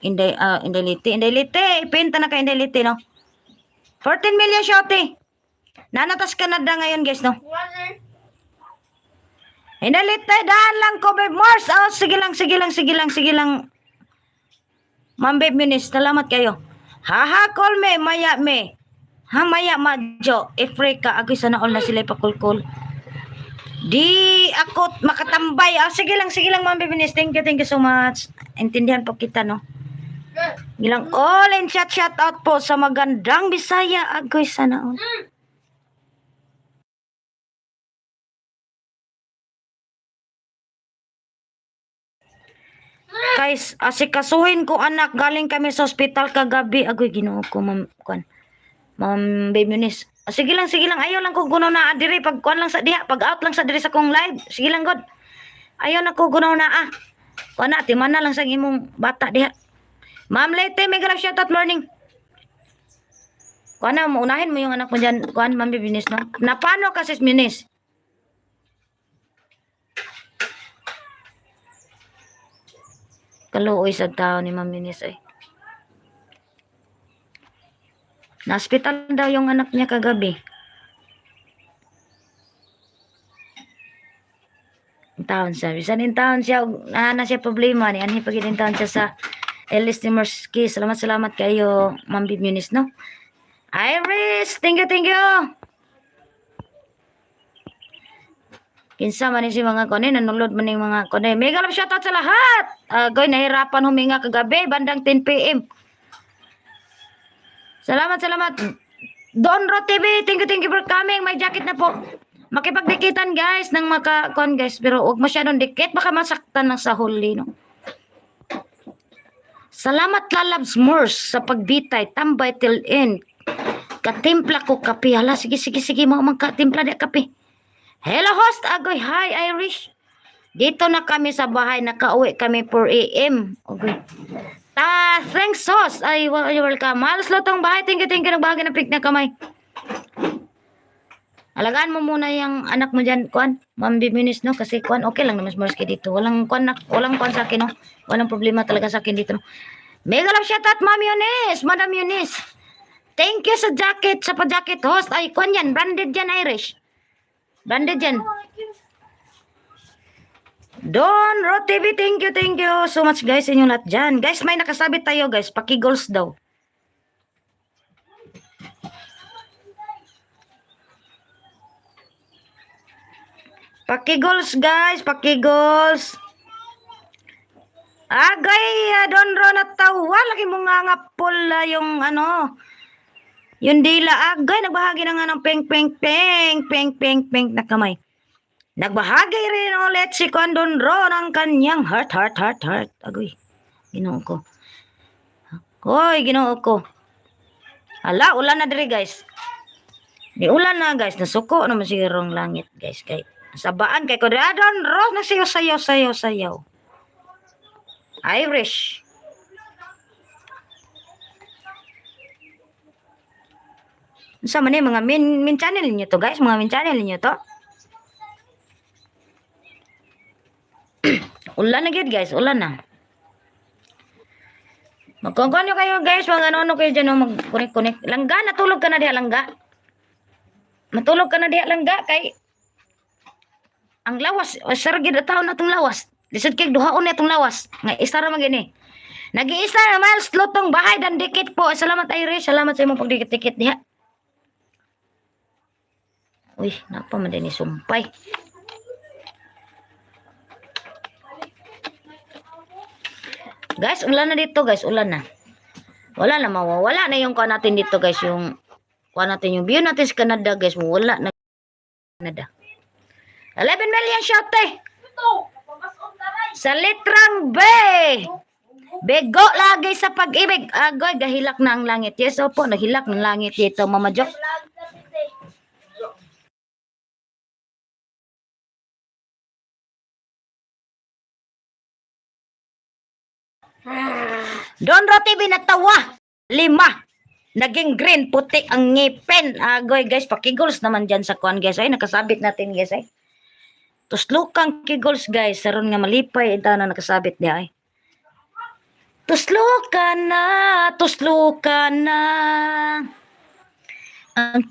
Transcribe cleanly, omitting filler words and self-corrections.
Indelite, ipinta na ka Indelite, no? 14 million shorty. Nanatas Canada ngayon, guys, no? Indelite, daan lang ko, babe Mars. Oh, sige lang. Ma'am Babe Minis, salamat kayo. Haha, call me, maya me. Ha, maya madjo. Afrika, agoy sana all na sila ipakulkul. Di ako makatambay. Ah, sige lang, Ma'am Babe Minis. Thank you so much. Intindihan po kita, no? Bilang all and shout out po sa magandang Bisaya. Agoy sana all. Guys, asikasuhin ko anak. Galing kami sa ospital kagabi. Agoy, Ginoo ko, Ma'am Babe Minis. Sige lang. Ayaw lang ko gunaw na diri. Pag kuan lang sa diha. Pag out lang sa diri sa kong live. Sige lang, God. Ayaw na ko gunaw na Kuan na, timana lang sa imong bata diha. Ma'am Leyte, may galap shoutout morning. Kuan na, unahin mo yung anak mo dyan. Kuan, Ma'am Babe Minis, no? Na paano ka, Sis Minis? Kaluoy sa tao ni Ma'am Minis, ay. Na-hospital daw yung anak niya kagabi. Taon siya. Bisan in taon siya, na siya problema ni anhi pagin taon siya sa Ellis Timorski. Salamat kayo, Ma'am Babe Minis, no? Iris, thank you. Kinsa man si mga kone, nanulod man yung mga kone. Mega love shoutout sa lahat. Goy, nahirapan huminga kagabi, bandang 10 p.m. Salamat. Donro TV, thank you for coming. May jacket na po. Makipagdikitan guys ng maka-con guys, pero huwag masyadong dikit, baka masaktan ng sa huli, no? Salamat Lalabs Moors sa pagbitay, tambay till end. Katimpla ko kape. Hala, sige, mo magkatimpla di kape. Hello host, agoy, hi Irish. Dito na kami sa bahay, nakauwi kami 4 a.m. Okay. Thanks host. Ay, welcome. Malas lotong bahay, thank you, nagbahagi ng pick na kamay. Alagaan mo muna yung anak mo dyan, Kwan. Ma'am Babe Minis, no? Kasi, Kwan, okay lang naman Morski dito. Walang Kwan sa akin, no? Walang problema talaga sa akin dito, no? Mega love shoutout, Ma'am Eunice, Madam Eunice. Thank you sa jacket, sa pa-jacket host. Ay, Kwan yan, branded yan, Irish. Branded yan. Don Ro TV, thank you so much, guys, inyong lahat dyan. Guys, may nakasabit tayo, guys. Paki-goals daw. Paki-goals, guys. Paki-goals. Agay, Don Ron at tawa. Lagi mo nga pula yung yung dila. Agay, nagbahagi na nga ng peng na kamay. Nagbahagi rin ulit si Don Ron ang kanyang heart. Agoy, Ginoo ko. Hoy, Ginoo ko. Hala, ulan na diri, guys. Di ulan na, guys. Nasuko naman sigurong langit, guys. Kay sabaan kay ko. Don Ron, nagsayaw. Irish. Sa man mga min channel niyo to, guys. Mga min channel niyo to. Ulan na gid, guys. Ulan na. Magkongkonyo kayo, guys. Mga ano kayo dyan, mag-kunik. Langga, natulog ka na diha, langga. Matulog ka na diha, langga. Kay ang lawas. Saragid at taon na itong lawas. Lisod kay duhaon na itong lawas. Nga, isa ra magini. Nag-iisa na miles lotong bahay dan dikit po. Salamat, Irish. Salamat sa imong pagdikit-dikit diha. Uy, napa man din ni sumpay. Guys, ulan na dito, guys. Ulan na. Wala na, mawawala na yung kuha natin dito, guys. Yung kuha natin, yung view natin sa Canada, guys. Wala na Canada. 11 million shot, eh. Sa litrang B. Bego lagi sa pag-ibig. Agoy, gahilak na ang langit. Yes, opo, nahilak ng langit dito, Mama Jo. Don Ro TV natawa. 5. Naging green, puti ang ngipin. Agoy, guys, pakigols naman dyan sa kuan, guys. Ay, nakasabit natin, guys, ay. Tuslukang kigols, guys. Saron nga malipay, ito na nakasabit niya, ay. Tuslo ka na, tuslo ka na. Ang